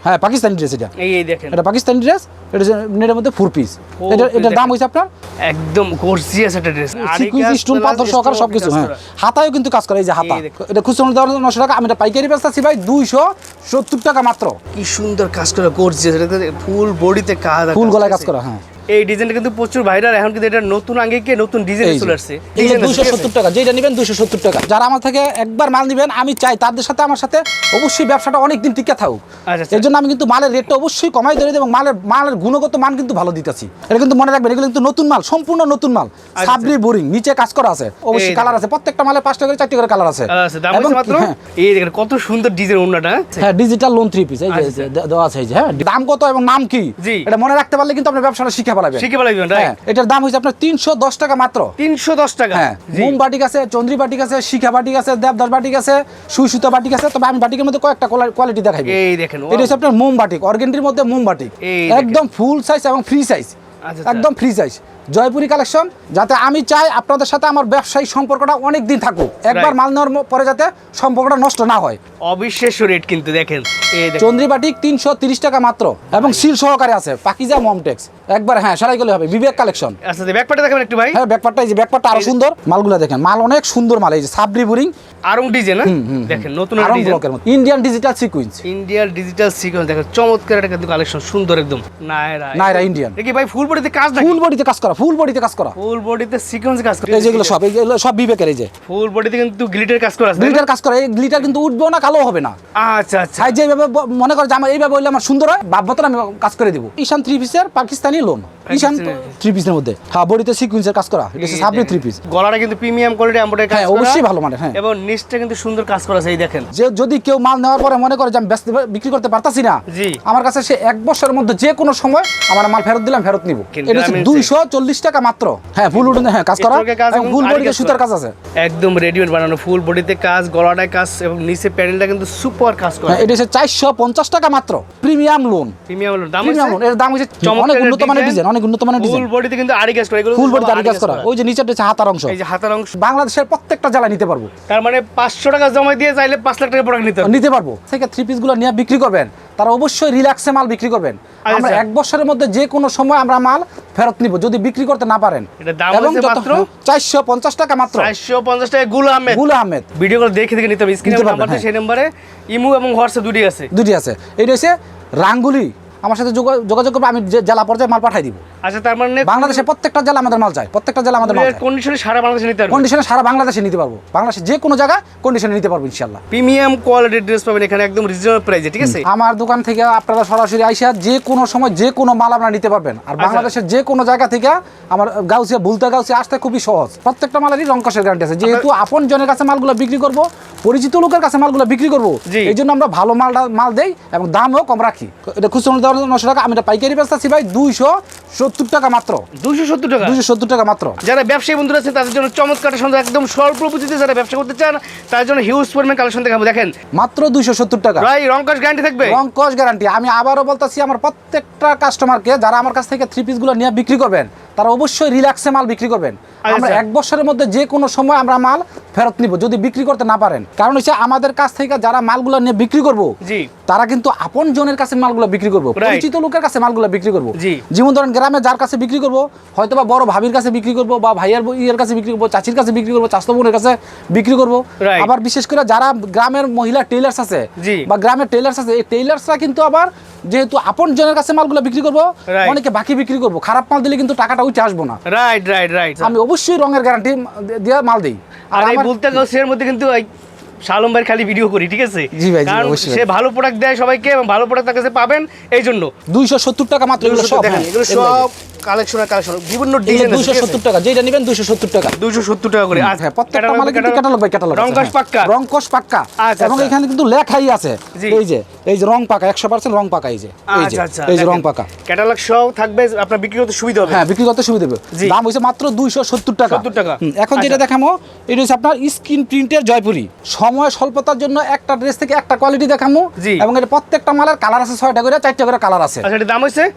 হ্যাঁ পাকিস্তানি ড্রেস এটা। এই দেখেন এটা পাকিস্তানি ড্রেস, এটা নেটের মধ্যে 4 পিস। এটার দাম হইছে আপনার একদম গর্জিয়াস একটা ড্রেস, সিকুয়েন্স স্টোন পাথর সহকারে সবকিছু। হ্যাঁ হাতায়ও কিন্তু কাজ করে, এই যে হাতা। এটা খুচরা দাম 900 টাকা, আমি এটা পাইকারি বেচতেছি ভাই 270 টাকা মাত্র। কি সুন্দর কাজ করা গর্জিয়াস, এটা ফুল বডিতে কাজ, ফুল গলায় কাজ করা। হ্যাঁ এই ডিজাইনটা কিন্তু প্রচুর ভাইরাল, এখন কিন্তু এটা নতুন আঙ্গিকে নতুন ডিজাইন চলে আসছে। 270 টাকা, যেটা নেবেন 270 টাকা। যারা আমার থেকে একবার মাল নেবেন, আমি চাই তাদের সাথে আমার সাথে অবশ্যই ব্যবসাটা অনেক দিন টিকে থাকুক। এর জন্য আমি কিন্তু মালের রেটটা অবশ্যই কমাই ধরে দেব এবং মালের গুণগত মান কিন্তু ভালো দিতেছি। এটা কিন্তু মনে রাখবেন, এগুলো কিন্তু নতুন মাল, সম্পূর্ণ নতুন মাল। সাবরি বোরিং, নিচে কাজ করা আছে, অবশ্যই কালার আছে, প্রত্যেকটা মালে 5টা করে 4টা করে কালার আছে। এবং মাত্র এই দেখেন কত সুন্দর ডিজাইন ওন্নাটা। হ্যাঁ ডিজিটাল লোন 3 পিস, এই যে দেওয়া আছে, এই যে। হ্যাঁ দাম কত এবং নাম কি এটা মনে রাখতে পারলে কিন্তু আপনি ব্যবসাটা শিখে ফেলাবেন। হ্যাঁ এটার দাম হইছে আপনার 310 টাকা মাত্র। 310 টাকা। হ্যাঁ মোম বাটিক আছে, চন্দ্রী বাটিক আছে, শিখা বাটিক আছে, দেবদাস বাটিক আছে, সুই সুতা বাটিক আছে। তবে আমি বাটিকের মধ্যে কয়েকটা কোয়ালিটি দেখাইবো। এই দেখেন এটা হচ্ছে আপনার মোম বাটিক, অর্গেন্ডির মধ্যে মোম বাটিক, একদম ফুল সাইজ এবং ফ্রি সাইজ, একদম ফ্রি সাইজ জয়পুরি কালেকশন। যাতে আমি চাই আপনাদের সাথে আমার ব্যবসায়িক সম্পর্কটা অনেক দিন থাকুক, একবার মাল নেওয়ার পরে যাতে সম্পর্কটা নষ্ট না হয়। অবিশ্বাস্য রেট কিন্তু দেখেন। চন্দ্রী বাটিক 330 টাকা মাত্র এবং সিল সহকারে আছে, পাকিজা মমটেক্স একবার। হ্যাঁ সারাই গেলে হবে। বিবেক কালেকশন। আচ্ছা ব্যাকপার্টটা দেখেন একটু ভাই। হ্যাঁ ব্যাকপার্টটা, এই যে ব্যাকপার্টটা আরো সুন্দর, মালগুলো দেখেন, মাল অনেক সুন্দর মাল। এই যে সাবরি বোরিং আরং ডিজাইন, দেখেন নতুন আরং ব্লকের মধ্যে ইন্ডিয়ান ডিজিটাল সিকোয়েন্স, দেখেন চমৎকার একটা কিন্তু কালেকশন, সুন্দর একদম। নায়রা ইন্ডিয়ান। দেখি ভাই ফুল বডিতে কাজ নাকি? ফুল বডিতে কাজ করা, ফুল বডিতে কাজ করা, ফুল বডিতে সিকোয়েন্স কাজ করা। এই যেগুলো সব বিবেকের। এই যে ফুল বডিতে কিন্তু গ্লিটার কাজ করা আছে, গ্লিটার কাজ করা। এই গ্লিটার কিন্তু উঠবেও না, কালো হবে না। আচ্ছা আচ্ছা। সাইজ যেভাবে মনে করে যে আমার এইভাবে হইলে আমার সুন্দর হয়, ভাববতন আমি কাজ করে দিব। ঈশান 3 পিসের পাকিস্তানি লোন, ঈশান 3 পিসের মধ্যে। হ্যাঁ বডিতে সিকোয়েন্সের কাজ করা, এটা হচ্ছে সাবরি 3 পিস। গলাটা কিন্তু প্রিমিয়াম কোয়ালিটি এমব্রয়ডারি কাজ করা। হ্যাঁ অবশ্যই ভালো মানের। হ্যাঁ এবং নিচটা কিন্তু সুন্দর কাজ করা আছে, এই দেখেন। যে যদি কেউ মাল নেওয়ার পরে মনে করে যে আমি বিক্রি করতে পারতাছি না, আমার কাছে সে 1 বছরের মধ্যে যে কোনো সময় আমার মাল ফেরত দিলাম, ফেরত নিব। এটা হচ্ছে 240 টাকা মাত্র। হ্যাঁ ফুল উডনে হ্যাঁ কাজ করা, এবং ফুল বডিতে সুতার কাজ আছে, একদম রেডিমেড বানানো। ফুল বডিতে কাজ, গলাটায় কাজ এবং নিচে প্যানেলটা কিন্তু সুপার কাজ করা। এটা হচ্ছে 450 টাকা মাত্র। Premium loan, premium loan. দাম এর দাম হচ্ছে অনেক উন্নত মানের ডিজাইন, অনেক উন্নত মানের ডিজাইন। ফুল বডিতে কিন্তু আড়ি কাজ করা, এগুলো ফুল বডিতে আড়ি কাজ করা। ওই যে নিচেরটা হচ্ছে হাতার অংশ, এই যে হাতার অংশ। বাংলাদেশের প্রত্যেকটা জেলায় নিতে পারবো। তার মানে 500 টাকা জমা দিয়ে চাইলে 5 লাখ টাকা প্রোডাক্ট নিতে পারবো। থেকে 3 পিস গুলো নিয়ে বিক্রি করবেন, তারা অবশ্যই রিল্যাক্সে মাল বিক্রি করবেন। আমরা 1 বছরের মধ্যে যে কোনো সময় আমরা মাল ফেরত নিব যদি বিক্রি করতে না পারেন। এটা দাম হচ্ছে মাত্র 450 টাকা মাত্র। 450 টাকা। গুল আহমেদ ভিডিও কল দেখে নিতে হবে। স্ক্রিনে নাম্বার, সেই নম্বরে ইমো এবং হোয়াটসঅ্যাপ দুটি আছে। এটা হচ্ছে রাঙ্গুলি, আমার সাথে যোগাযোগ করবে, আমি জেলা পর্যায়ে মাল পাঠাই দিব। আচ্ছা তার মানে বাংলাদেশের প্রত্যেকটা জেলা আমাদের মাল চাই, প্রত্যেকটা জেলা আমাদের মাল চাই। কন্ডিশনে সারা বাংলাদেশে নিতে পারবো, কন্ডিশনে সারা বাংলাদেশে নিতে পারবো, বাংলাদেশে যে কোনো জায়গায় কন্ডিশনে নিতে পারবো ইনশাআল্লাহ। প্রিমিয়াম কোয়ালিটির ড্রেস পাবেন এখানে একদম রিজনেবল প্রাইসে, ঠিক আছে? আমার দোকান থেকে আপনারা সরাসরি আইসা যে কোনো সময় যে কোনো মাল আপনারা নিতে পারবেন। আর বাংলাদেশের যে কোনো জায়গা থেকে আমার গাউসিয়া গাউসিয়া আসতে খুবই সহজ। প্রত্যেকটা মালেরই রংকশের গ্যারান্টি আছে। যেহেতু আপন জনের কাছে মালগুলো বিক্রি করব, পরিচিত লোকের কাছে মালগুলো বিক্রি করব, এই জন্য আমরা ভালো মাল দেই এবং দামও কম রাখি। এটা খুচরা দাম 900 টাকা, আমি এটা পাইকারি বেচতেছি ভাই 270 টাকা মাত্র। 270 টাকা, 270 টাকা মাত্র। যারা ব্যবসায়ী বন্ধুরা আছে তাদের জন্য চমৎকার সুন্দর একদম স্বল্প পুঁজিতে যারা ব্যবসা করতে চান তার জন্য হিউজ পরিমাণ কালেকশন দেখাবো। দেখেন মাত্র 270 টাকা। ভাই রংকশ গ্যারান্টি থাকবে, রংকশ গ্যারান্টি। আমি আবারও বলতেছি, আমার প্রত্যেকটা কাস্টমারকে যারা আমার কাছ থেকে 3 পিস গুলো নিয়ে বিক্রি করবেন, তারা অবশ্যই রিল্যাক্সে মাল বিক্রি করবেন। আমরা 1 বছরের মধ্যে যে কোনো সময় আমরা মাল ফেরত নিব যদি বিক্রি করতে না পারেন। কারণ হচ্ছে আমাদের কাছ থেকে যারা মালগুলো নিয়ে বিক্রি করব, তারা কিন্তু আপন জনের কাছে মালগুলো বিক্রি করব, পরিচিত লোকের কাছে মালগুলো বিক্রি করব। যেমন ধরেন গ্রামে যার কাছে বিক্রি করব, হয়তো বা বড় ভাবির কাছে বিক্রি করব, বা ভাইয়ের কাছে বিক্রি করব, চাচির কাছে বিক্রি করব, চাচতো বোনের কাছে বিক্রি করব। আবার বিশেষ করে যারা গ্রামের মহিলা টেইলার্স আছে বা গ্রামের টেইলার্স আছে, এই টেইলার্সরা কিন্তু আবার যেহেতু আপন জনের কাছে মালগুলো বিক্রি করব, অনেকে বাকি বিক্রি করব, খারাপ মাল দিলে কিন্তু টাকাটা উঠে আসবো না। রাইট। আমি অবশ্যই রঙের গ্যারান্টি দিয়ে মাল দেই। আর এই বলতে গাউসিয়ার মধ্যে কিন্তু শালম ভাই খালি ভিডিও করি, ঠিক আছে? জি ভাই, কারণ সে ভালো প্রোডাক্ট দেয় সবাইকে এবং ভালো প্রোডাক্ট তার কাছে পাবেন, এই জন্য 270 টাকা মাত্র। এগুলো সব কালেকশন বিভিন্ন ডিজাইন। 270 টাকা, যেটা নেবেন 270 টাকা। 270 টাকা করে। আচ্ছা প্রত্যেকটা মালে কিন্তু ক্যাটালগ রংকশ পাক্কা। এবং এখানে কিন্তু লেখাই আছে, এই যে রং পাকা, 100% রং পাকা। এই যে রং পাকা ক্যাটালগ সব থাকবে, আপনার বিক্রি করতে সুবিধা হবে। হ্যাঁ বিক্রি করতে সুবিধা হবে। দাম হইছে মাত্র 270 টাকা। এখন যেটা দেখামো এটা হচ্ছে আপনার স্ক্রিন প্রিন্টের জয়পুরি। সময় স্বল্পতার জন্য একটা ড্রেস থেকে একটা কোয়ালিটি দেখামো, এবং এটা প্রত্যেকটা মালের কালার আছে 6টা করে, 4টা করে কালার আছে। আচ্ছা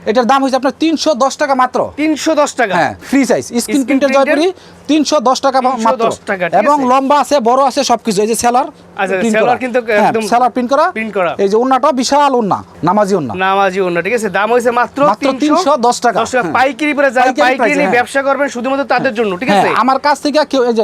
এটার দাম হইছে আপনার 310 টাকা মাত্র। মাত্র 310 টাকা। হ্যাঁ, ফ্রি সাইজ স্ক্রিন প্রিন্টের জয়পুরি 310 টাকা মাত্র। 310 টাকা, ঠিক এবং আছে। লম্বা আছে, বড় আছে, সবকিছু। এই যে সেলার, আচ্ছা, সেলার কিন্তু একদম সেলার প্রিন্ট করা। প্রিন্ট করা। এই যে ওন্নাটা বিশাল ওন্না, নামাজি ওন্না। নামাজি ওন্না, ঠিক আছে। দাম হইছে মাত্র 310 টাকা। 10 টাকা। পাইকারি পরে যারা পাইকারি পাইকারি price, নিয়ে হ্যাঁ। ব্যবসা করবেন শুধুমাত্র তাদের জন্য, ঠিক আছে। হ্যাঁ, আমার কাছ থেকে কেউ এই যে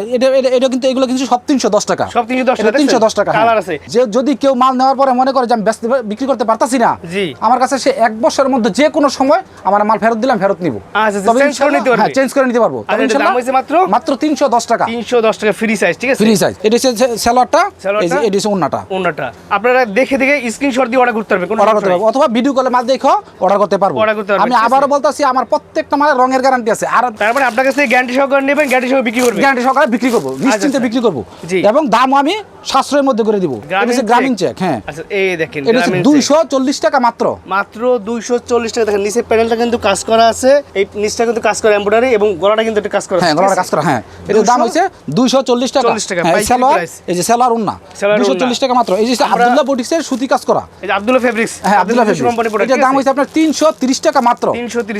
এটা এগুলো কিন্তু সব 310 টাকা। সব 310 এটা টাকা, 310 টাকা। কালার আছে। যে যদি কেউ মাল নেওয়ার পরে মনে করে যে আমি বিক্রি করতে পারতাছি না, জি। আমার কাছে সে 1 বছরের মধ্যে যে কোনো সময় আমার মাল ফেরত দিলাম, ফেরত নিব। আচ্ছা, তবে চেঞ্জ করে নিতে পারবে। হ্যাঁ, চেঞ্জ করে নিতে পারবো। আর তবে এটার দাম হইছে ইনশাআল্লাহ মাত্র 310 টাকা। 310 টাকা ফ্রি সাইজ, ঠিক আছে। Free size. এটা হচ্ছে সেলোয়ারটা, এই যে এটা হচ্ছে ওন্নাটা। ওন্নাটা আপনারা দেখে দেখে স্ক্রিনশট দিয়ে অর্ডার করতে পারবেন, কোনো অর্ডার করতে পারবো, অথবা ভিডিও কলে মাল দেখো অর্ডার করতে পারবো। অর্ডার করতে পারবেন, আমি ঠিক আছে। আবারও বলতাছি, আমার প্রত্যেকটা মালের রঙের গ্যারান্টি আছে। আর তারপরে আপনার কাছে গ্যারান্টি সহকারে নেবেন, গ্যারান্টি সহ বিক্রি করবেন। গ্যারান্টি সহকারে বিক্রি করবো, নিশ্চিন্তে আচ্ছা। বিক্রি করবো। জি। এবং দামও আমি সাশ্রয়ের মধ্যে করে দিব। এটা হচ্ছে গ্রামীণ চেক। হ্যাঁ, আচ্ছা, এই দেখেন এটা হচ্ছে 240 টাকা মাত্র। মাত্র 240 টাকা। দেখেন নিচের প্যানেলটা কিন্তু কাজ করা আছে, এই নিচটা কিন্তু কাজ করা এমব্রয়ডারি, এবং গলাটা কিন্তু একটা কাজ করা আছে। হ্যাঁ, গলার কাজ করা। হ্যাঁ, এটার দাম হচ্ছে 240 টাকা। 240 টাকা, হ্যাঁ, পাইকারি সেলোয়ার, price। এই যে সেলোয়ার ওন্না সেলোয়ার 240 টাকা মাত্র। এই যে আব্দুল্লাহ বুটিক্সের সুতি কাজ করা। এই যে আব্দুল্লাহ ফেব্রিক্স, হ্যাঁ, আব্দুল্লাহ কোম্পানি প্রোডাক্ট। এটার দাম হচ্ছে আপনার 330 টাকা মাত্র।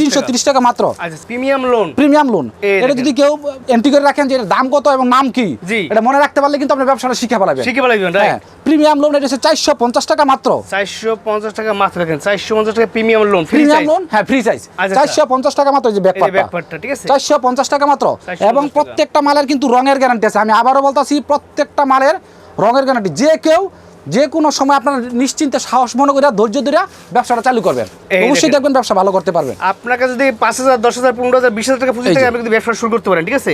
330 টাকা মাত্র। আচ্ছা, প্রিমিয়াম লোন। Premium loan. এই এটা দেখেন। যদি কেউ এন্ট্রি করে রাখেন যে এর দাম কত এবং নাম কি, জি। এটা মনে রাখতে পারলে কিন্তু আপনি ব্যবসাটা শিখে ফেলাবেন। শিখে ফেলাবেন, হ্যাঁ, প্রিমিয়াম লোন এটা হচ্ছে 450 টাকা মাত্র। 450 টাকা মাত্র। দেখেন 450 টাকা premium loan, free premium size. Loan, হ্যাঁ, ফ্রি সাইজ। আচ্ছা, 450 টাকা মাত্র। এই যে এই ব্যাকপার্টটা, ব্যাকপার্টটা, ঠিক আছে। 450 টাকা মাত্র। 450 এবং টাকা। প্রত্যেকটা মালের কিন্তু রঙের গ্যারান্টি আছে। আমি আবারও বলতাছি, প্রত্যেকটা মালের রঙের গ্যারান্টি। যে কেউ যে কোনো সময় আপনার নিশ্চিন্তে সাহস মনে করে ধৈর্য ধরে ব্যবসাটা চালু করবেন, এই অবশ্যই দেখেন। দেখবেন ব্যবসা ভালো করতে পারবেন। আপনার কাছে যদি 5,000, 10,000, 15,000, 20,000 টাকা পুঁজি এই যে। থাকে, আপনি কিন্তু ব্যবসা শুরু করতে পারেন, ঠিক আছে।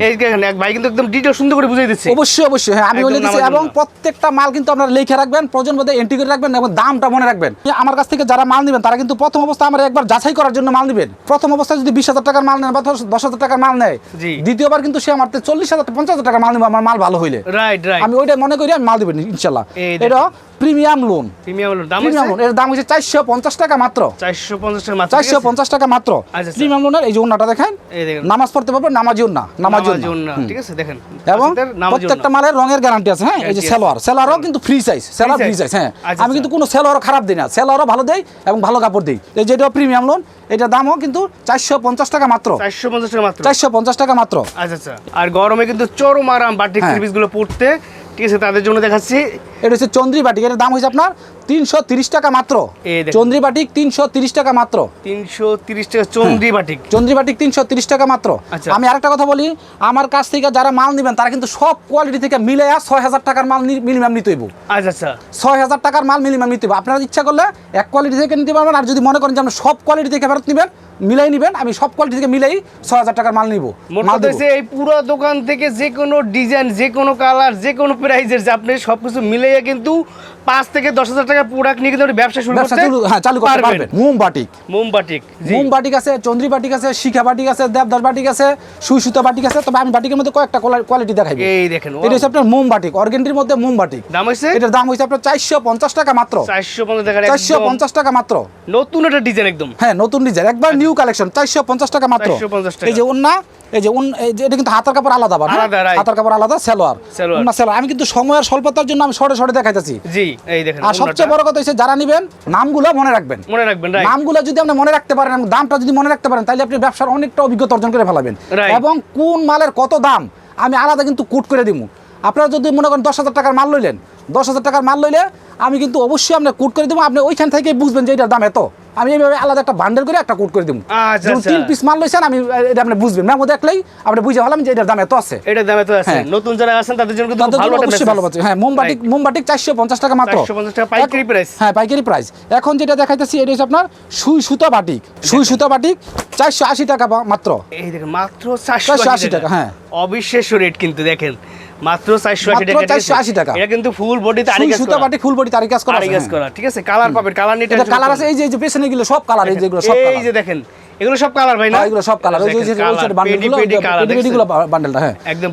এই দেখেন এক ভাই কিন্তু একদম ডিটেইল সুন্দর করে বুঝিয়ে দিচ্ছে। অবশ্যই অবশ্যই, হ্যাঁ, আমি একদম বলে দিচ্ছি। নামার এবং জন্য। প্রত্যেকটা মাল কিন্তু আপনারা লিখে রাখবেন, প্রয়োজন বোধে এন্ট্রি করে রাখবেন, এবং দামটা মনে রাখবেন। আমার কাছ থেকে যারা মাল নেবেন তারা কিন্তু প্রথম অবস্থায় আমার একবার যাচাই করার জন্য মাল নেবেন। প্রথম অবস্থায় যদি 20,000 টাকার মাল নেন বা 10,000 টাকার মাল নেয়, জি। দ্বিতীয়বার কিন্তু সে আমার 40,000, 50,000 টাকার মাল নেবে, আমার মাল ভালো হইলে। Right, right. আমি ওইটা মনে করি আমি মাল দেবেন ইনশাল্লাহ। এই দেখেন। এটা প্রিমিয়াম লোন। প্রিমিয়াম লোন দাম প্রিমিয়াম লোন, এর দাম হচ্ছে 450 টাকা মাত্র। 450 টাকা মাত্র, ঠিক আছে? 450 টাকা মাত্র। আচ্ছা, প্রিমিয়াম লোনের এই যে ওন্নাটা দেখেন, এই দেখেন। নামাজ পড়তে পারবেন, নামাজি ওন্না, নামাজি নামাজি ওন্না। ওন্না, ঠিক আছে, দেখেন। এবং আপনাদের নামাজি প্রত্যেকটা ওন্না। মালের রঙের গ্যারান্টি আছে। হ্যাঁ, এই যে Guarantee সেলোয়ারও কিন্তু free size, salwar free size? Size. হ্যাঁ, আচ্ছা, আমি কিন্তু কোনো সেলোয়ারও খারাপ দিই না, সেলোয়ারও ভালো দেই এবং ভালো কাপড় দিই। এই যেটা প্রিমিয়াম লোন, এটার দামও কিন্তু 450 টাকা মাত্র। 450 টাকা মাত্র। 450 টাকা মাত্র। আচ্ছা, আচ্ছা। আর গরমে কিন্তু চরম আরাম বাটিক হ্যাঁ। থ্রি পিসগুলো পরতে, ঠিক আছে, তাদের জন্য দেখাচ্ছি। এটা হচ্ছে চন্দ্রী বাটিক, এর দাম হচ্ছে আপনার 330 টাকা মাত্র। এই দেখেন। চন্দ্রী বাটিক 330 টাকা মাত্র। 330 টাকা চন্দ্রি বাটিক। চন্দ্রী বাটিক 330 টাকা মাত্র। আচ্ছা। আমি আরেকটা কথা বলি, আমার কাছ থেকে যারা মাল নেবেন তারা কিন্তু সব কোয়ালিটি থেকে মিলে 6,000 টাকার মাল মিনিমাম নিতে হইব। আচ্ছা, আচ্ছা। 6,000 টাকার মাল মিনিমাম নিতে হবে। আপনারা ইচ্ছা করলে এক কোয়ালিটি থেকে নিতে পারবেন, আর যদি মনে করেন যে আপনি সব কোয়ালিটি থেকে ফেরত নেবেন, মিলাই নেবেন, আমি সব কোয়ালিটি থেকে মিলাই 6,000 টাকার মাল নিব। মোট মাল কথা দেব। হচ্ছে এই পুরো দোকান থেকে যে কোনো ডিজাইন, যে কোনো কালার, যে কোনো প্রাইজের, যে আপনি সবকিছু মিলিয়ে কিন্তু 5 থেকে 10,000 টাকার প্রোডাক্ট নিয়ে কিন্তু আপনি ব্যবসা শুরু ব্যবসা করতে চালু করতে পারবেন। মোম বাটিক, মোম বাটিক, জি। মোম বাটিক আছে, চন্দ্রী বাটিক আছে, শিখা বাটিক আছে, দেবদাস বাটিক আছে, সুই সুতা বাটিক আছে। তবে আমি বাটিকের মধ্যে কয়েকটা কোয়ালিটি দেখাইব। এই দেখেন, এটা হচ্ছে আপনার মোম বাটিক, অর্গেন্ডির মধ্যে মোম বাটিক। দাম হচ্ছে এটার দাম হচ্ছে আপনার 450 টাকা মাত্র। 450 টাকা। 450 টাকা মাত্র। নতুন একটা ডিজাইন একদম। হ্যাঁ, নতুন ডিজাইন, একবার নিউ কালেকশন, 450 টাকা মাত্র। 450 টাকা। এই যে ওন্না, এই যে এটা কিন্তু হাতার কাপড় আলাদা, আলাদা, right। হাতার কাপড় আলাদা, সেলোয়ার। সালোয়ার। ওন্না সেলোয়ার। আমি কিন্তু সময়ের স্বল্পতার জন্য আমি শর্টে দেখাইতেছি। জি, এই দেখেন। আর সবচেয়ে বড় কথা হচ্ছে যারা নেবেন নামগুলো মনে রাখবেন। মনে রাখবেন, রাইট। নামগুলো যদি আপনি মনে রাখতে পারেন এবং দামটা যদি মনে রাখতে পারেন, তাহলে আপনি ব্যবসার অনেকটা অভিজ্ঞতা অর্জন করে ফেলাবেন। Right। এবং কোন মালের কত দাম আমি আলাদা কিন্তু কোট করে দিব। আপনারা যদি মনে করেন 10,000 টাকার মাল লইলেন, 10,000 টাকার মাল লইলে আমি কিন্তু অবশ্যই আপনার কোট করে দেবো। আপনি ওইখান থেকে বুঝবেন যে এটার দাম এত। আমি এইভাবে আলাদা একটা বান্ডেল করে একটা কোট করে দেবো। আচ্ছা, আচ্ছা। 3 পিস মাল লইছেন, আমি এটা আপনি বুঝবেন, মেমো দেখলেই আপনি বুঝে ফেলাম যে এটার দাম এত আছে। এটার দামে তো আছে। হ্যাঁ। নতুন যারা আছেন তাদের জন্য কিন্তু তাদের ভালো জন্য একটা অবশ্যই ভালো পাচ্ছে। হ্যাঁ, মোমবাটিক 450 টাকা মাত্র। 450 টাকা পাইকারি প্রাইস। হ্যাঁ, পাইকারি প্রাইস। এখন যেটা দেখাইতেছি এটা হচ্ছে আপনার সুই সুতা বাটিক। সুই সুতা বাটিক 480 টাকা মাত্র। এই দেখেন, মাত্র 480 টাকা। হ্যাঁ, অবিশ্বাস্য রেট কিন্তু দেখেন, মাত্র 480 টাকা। মাত্র 480 টাকা। এটা কিন্তু ফুল বডিতে সুই আড়ি কাজ সুতা করা। বাটিক ফুল বডি তারি কাজ করা আড়ি আছে। কাজ করা, ঠিক আছে। কালার পাবেন, কালার নিতে এটা কালার আছে, এই যে পেছনে গুলো সব কালার, এই যেগুলো সব এই কালার। যে দেখেন, এগুলো সব কালার ভাই না? এগুলো সব কালার। ওই যে বান্ডেলগুলো, পেডিগুলো বান্ডেলটা। হ্যাঁ, একদম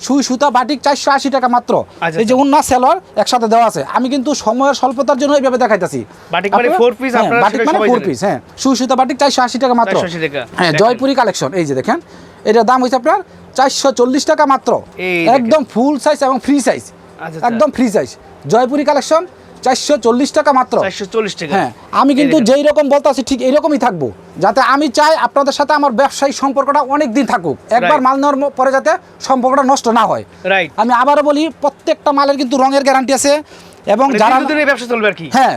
সুই সুতা বাটিক 480 টাকা মাত্র। আচ্ছা, এই যে ওন্না সেলোয়ার একসাথে দেওয়া আছে। আমি কিন্তু সময়ের স্বল্পতার জন্য এইভাবে দেখাইতাছি। বাটিক মানে 4 পিস, আপনারা বাটিক মানে সবাই 4 জানেন। পিস। হ্যাঁ, সুই সুতা বাটিক 480 টাকা মাত্র। 480 টাকা। হ্যাঁ, জয়পুরি কালেকশন, এই যে দেখেন, এটার দাম হচ্ছে আপনার 440 টাকা মাত্র। এই দেখেন। একদম ফুল সাইজ এবং ফ্রি সাইজ। আচ্ছা, একদম ফ্রি সাইজ জয়পুরি কালেকশন 440 টাকা মাত্র। 440 টাকা। হ্যাঁ, আমি কিন্তু যেই রকম বলতাছি ঠিক এইরকমই থাকবো, যাতে আমি চাই আপনাদের সাথে আমার ব্যবসায়িক সম্পর্কটা অনেক দিন থাকুক, একবার মাল নেওয়ার পরে যাতে সম্পর্কটা নষ্ট না হয়। রাইট। আমি আবারও বলি, প্রত্যেকটা মালের কিন্তু রঙের গ্যারান্টি আছে, এবং যারা ব্যবসা চলবে আর কি। হ্যাঁ,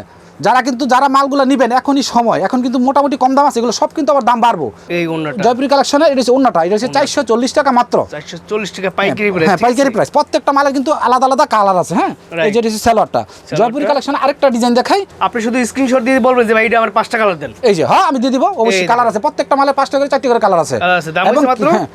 যারা মালগুলো নেবেন এখনই সময়, এখন কিন্তু মোটামুটি কম দাম আছে, এগুলো সব কিন্তু আবার দাম বাড়বো। এই ওন্নাটা জয়পুরি কালেকশনের এটা হচ্ছে ওন্নাটা, এটা হচ্ছে 440 টাকা মাত্র। 440 টাকা পাইকারি প্রাইস। হ্যাঁ, পাইকারি প্রাইস। প্রত্যেকটা মালের কিন্তু আলাদা আলাদা কালার আছে। হ্যাঁ, এই যে হচ্ছে সালোয়ারটা। জয়পুরি কালেকশন আরেকটা ডিজাইন দেখাই, আপনি শুধু স্ক্রিনশট দিয়ে বলবেন যে ভাই এটা আমার 5টা কালার দেন। এই যে হ্যাঁ, আমি দিয়ে দিব, অবশ্যই কালার আছে, প্রত্যেকটা মালে 5টা করে 4টি করে কালার আছে। দাম হচ্ছে মাত্র, হ্যাঁ,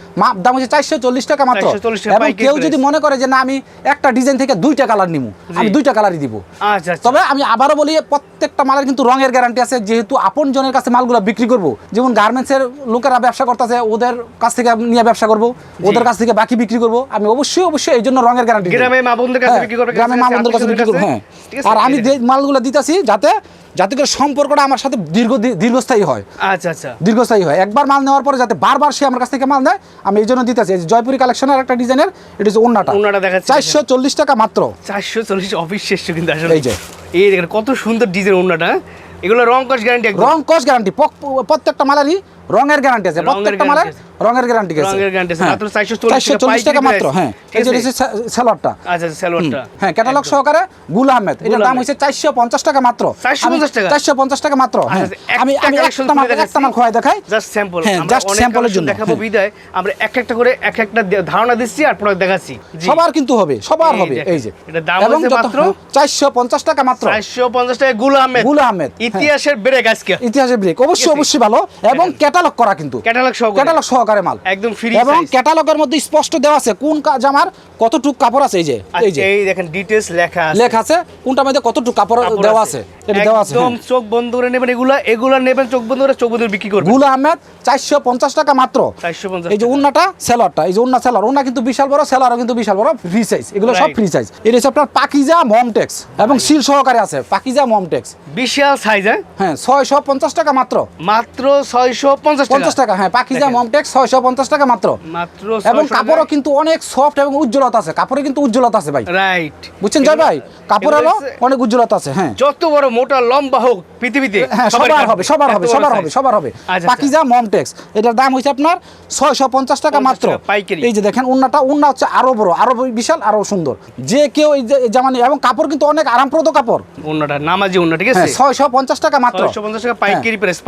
দাম হচ্ছে 440 টাকা মাত্র। 440 টাকা এবং পাইকারি কেউ প্রাইস। যদি মনে করে যে না আমি একটা ডিজাইন থেকে 2টা কালার নিবো, আমি 2টা কালারই দিব। আচ্ছা আচ্ছা। তবে আমি আবারও বলি, প্রত্যেকটা মালের কিন্তু রঙের গ্যারান্টি আছে, যেহেতু আপন জনের কাছে মালগুলো বিক্রি করব। যেমন গার্মেন্টসের লোকেরা ব্যবসা করতেছে, ওদের কাছ থেকে নিয়ে ব্যবসা করব, ওদের কাছ থেকে বাকি বিক্রি করব। আমি অবশ্যই এই জন্য রঙের গ্যারান্টি দিই। গ্রামে মা বোনদের কাছে বিক্রি করবে, গ্রামে মা বোনদের কাছে বিক্রি করব। হ্যাঁ, আর আমি যে মালগুলো দিতেছি যাতে করে সম্পর্কটা আমার সাথে দীর্ঘস্থায়ী হয়। আচ্ছা আচ্ছা, দীর্ঘস্থায়ী হয়। একবার মাল নেওয়ার পরে যাতে বারবার সে আমার কাছ থেকে মাল নেয়, আমি এই জন্য দিতেছি। জয়পুরি কালেকশনের একটা ডিজাইনের, এটা হচ্ছে ওন্নাটা। ওন্নাটা দেখাচ্ছি 440 টাকা মাত্র। 440 অফিস শেষ কিন্তু আসলে। এই যে এই দেখেন কত সুন্দর ডিজাইন ওন্নাটা। এগুলো রং কস গ্যারান্টি একদম। রং কস গ্যারান্টি, প্রত্যেকটা মালেরই রঙের গ্যারান্টি আছে, প্রত্যেকটা মালের রঙের গ্যারান্টি আছে। রঙের গ্যারান্টি আছে হ্যাঁ, মাত্র 440 টাকা মাত্র। হ্যাঁ, এই যে সালোয়ারটা। আচ্ছা, সালোয়ারটা। হ্যাঁ, ক্যাটালগ সহকারে গুল আহমেদ, এটার দাম হইছে 450 টাকা মাত্র। 450 টাকা। 450 টাকা মাত্র। হ্যাঁ, আমি একটা মাল খোয়াই দেখাই, জাস্ট স্যাম্পল। হ্যাঁ, আমরা জাস্ট অনেক স্যাম্পলের জন্য দেখাবো বিদায়, আমরা একটা করে একটা ধারণা দিচ্ছি আর প্রোডাক্ট দেখাচ্ছি। সবার কিন্তু হবে, সবার হবে। এই যে এটা দাম হচ্ছে মাত্র 450 টাকা মাত্র। 450 টাকা। গুল আহমেদ ইতিহাসের ব্রেক আজকে, ইতিহাসের ব্রেক। অবশ্যই ভালো, এবং ক্যাটালগ করা, কিন্তু ক্যাটালগ সহকারে মাল একদম ফ্রি। এবং ক্যাটালগের মধ্যে স্পষ্ট দেওয়া আছে কোন জামার কতটুকু কাপড় আছে। এই যে এই দেখেন ডিটেইলস লেখা আছে কোনটার মধ্যে কতটুকু কাপড় দেওয়া আছে, এটা দেওয়া আছে। একদম চোখ বন্ধ করে নেবেন, এগুলা নেবেন চোখ বন্ধ করে বিক্রি করবেন। গুল আহমেদ 450 টাকা মাত্র। 450। এই যে ওন্নাটা, সেলারটা, এই যে ওন্না সেলার, ওন্না কিন্তু বিশাল বড়, সেলারও কিন্তু বিশাল বড়, ফ্রি সাইজ, এগুলো সব ফ্রি সাইজ। এটা হচ্ছে আপনার পাকিজা মমটেক্স, এবং সিল সহকারে আছে পাকিজা মমটেক্স, বিশাল সাইজ। হ্যাঁ, 650 টাকা মাত্র। মাত্র 650 টাকা। হ্যাঁ, পাকিজা মমটেক্স 650 টাকা মাত্র। মাত্র। এবং কাপড়ও কিন্তু অনেক সফট এবং উজ্জ্বলতা আছে, কাপড়ে কিন্তু উজ্জ্বলতা আছে ভাই। রাইট, বুঝছেন জয় ভাই, কাপড়েরও অনেক উজ্জ্বলতা আছে। হ্যাঁ, যত বড় মোটা লম্বা হোক পৃথিবীতে, হ্যাঁ, সবার হবে। পাকিজা মমটেক্স, এটার দাম হইছে আপনার 650 টাকা মাত্র। এই যে দেখেন ওন্না হচ্ছে আরো বড়, আরো বিশাল, আরো সুন্দর। যে কেউ এই জামা নিয়ে, এবং কাপড় কিন্তু অনেক আরামপ্রদ কাপড়। ওন্নাটা নামাজি ওন্না, ঠিক আছে। 650 টাকা মাত্র। 650 টাকা পাইকারি প্রাইস।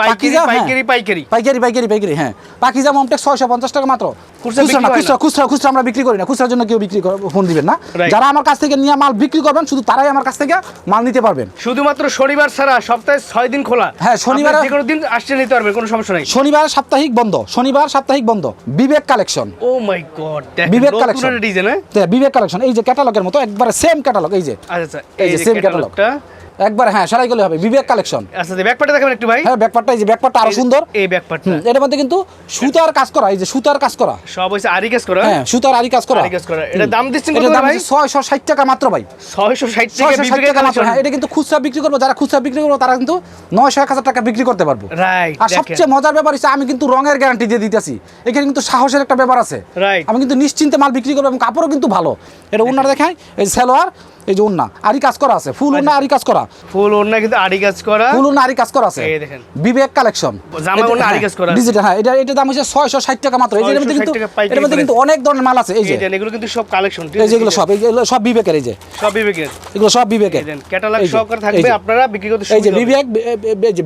পাইকারি। হ্যাঁ, পাকিজা মমটেক্স 650 টাকা মাত্র। খুচরা আমরা বিক্রি করি না, খুচরার জন্য কেউ ফোন দিবেন না। যারা আমার কাছ থেকে নিয়ে মাল বিক্রি করবেন, শুধু তারাই আমার কাছ থেকে মাল নিতে পারবেন। শুধুমাত্র শনিবার ছাড়া সপ্তাহে 6 দিন খোলা। হ্যাঁ, শনিবার যে কোনো দিন আসতে নিতে পারবেন, কোনো সমস্যা নাই। শনিবার সাপ্তাহিক বন্ধ। বিবেক কালেকশন। ও মাই গড, বিবেক কালেকশন ডিজাইন। হ্যাঁ, বিবেক কালেকশন, এই যে ক্যাটালগের মতো একবারে সেম ক্যাটালগ। এই যে আচ্ছা, এই যে সেম ক্যাটালগটা একবার, হ্যাঁ, সারাই করলে হবে। বিবেক কালেকশন। আচ্ছা, ব্যাকপার্টটা দেখাবেন একটু ভাই। হ্যাঁ, ব্যাকপার্টটা, এই যে ব্যাকপার্টটা আরো সুন্দর। এই ব্যাকপার্টটা, এর মধ্যে কিন্তু সুতার কাজ করা, এই যে সুতার কাজ করা, সব হইছে আরি কাজ করা। হ্যাঁ, সুতার আরি কাজ করা। এটা দাম দিচ্ছেন কত ভাই? 660 টাকা মাত্র ভাই। 660 টাকা মাত্র। হ্যাঁ, এটা কিন্তু খুচরা বিক্রি করবো, যারা খুচরা বিক্রি করবো তারা কিন্তু 900-1000 টাকা বিক্রি করতে পারবো। রাইট। আর সবচেয়ে মজার ব্যাপার হচ্ছে আমি কিন্তু রঙের গ্যারান্টি দিয়ে দিতেছি, এখানে কিন্তু সাহসের একটা ব্যাপার আছে। রাইট। আমি কিন্তু নিশ্চিন্তে মাল বিক্রি করবো, এবং কাপড়ও কিন্তু ভালো। এটা ওন্নাটা দেখাই, এই সালোয়ার, এই যে ওন্না আরি কাজ করা আছে, ফুল ওন্না আরি কাজ করা, ফুল ওন্না কিন্তু আরি কাজ করা, ফুল ওন্না আরি কাজ করা আছে। এই দেখেন বিবেক কালেকশন, জামা ওন্না আরি কাজ করা ডিজিটাল। হ্যাঁ, এটা দাম হচ্ছে 660 টাকা মাত্র। এই যে এর মধ্যে কিন্তু অনেক ধরনের মাল আছে। এই যে এগুলো কিন্তু সব কালেকশন, এই যেগুলো সব বিবেকের, এই যে সব বিবেকের, এগুলো সব বিবেকের। ক্যাটালগ সহকারে থাকবে, আপনারা বিক্রি করতে এই যে বিবেক,